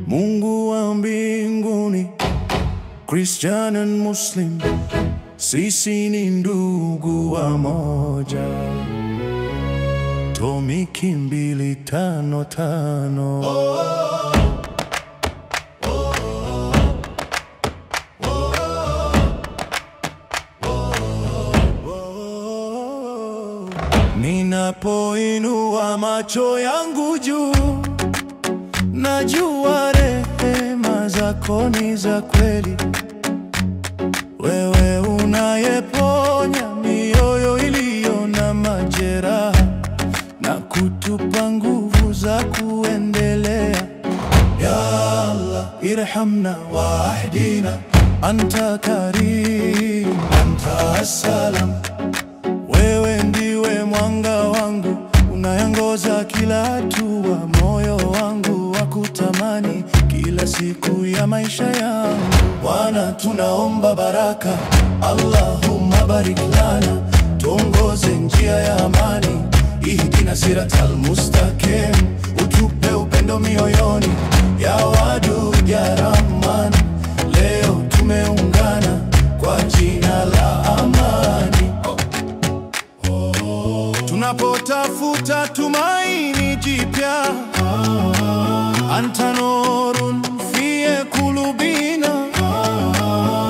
Mungu wa mbinguni, Christian and Muslim, sisi ni ndugu wa moja. Tomiki 255. Ninapoinua macho yangu juu, najua rehema zako ni za kweli. Wewe unayeponya mioyo iliyo na majeraha na kutupa nguvu za kuendelea. Ya Allah, irhamna wahdina, anta karim, anta assalam. Wewe ndiwe mwanga wangu, unayangoza kila hatua. Moyo wangu wa kutamani kila siku ya maisha yangu. Bwana, tunaomba baraka, Allahumma barik lana, tuongoze njia ya amani. Ihdina siratal mustaqim, utupe upendo mioyoni. Ya Wadud ya Rahman, leo tumeungana kwa jina la amani. Tunapotafuta tumaini jipya, anta nurun fi kulubina.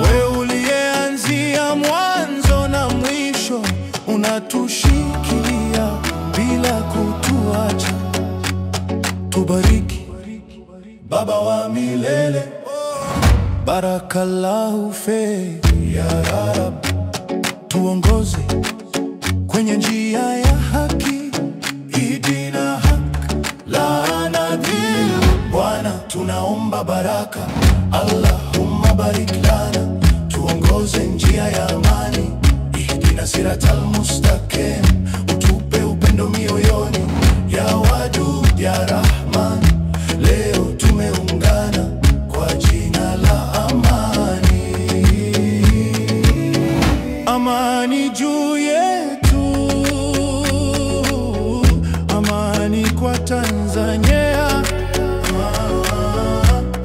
Wewe uliyeanzia mwanzo na mwisho, unatushikilia bila kutuacha. Tubariki Baba wa milele, barakallahu fi ya Rab. Tuongoze kwenye njia ya haki, idina hak la nadhir. Bwana, tunaomba baraka, Allahumma barik lana, tuongoze njia ya amani. Ihdina siratal mustaqim, utupe upendo mioyoni. Ya Wadud ya Rahman, leo tumeungana kwa jina la amani. Amani juu yetu, amani kwa Tanzania,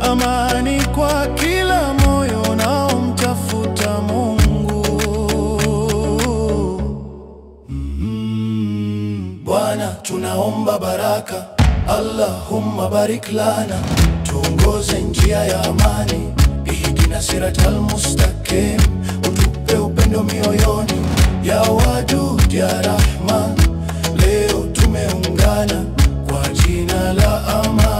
amani kwa kila moyo unaomtafuta Mungu. Bwana, tunaomba baraka, Allahumma barik lana, tuongoze njia ya amani. Ihdina siratal mustaqim, utupe upendo mioyoni. Ya Wadud ya Rahman, leo tumeungana kwa jina la amani.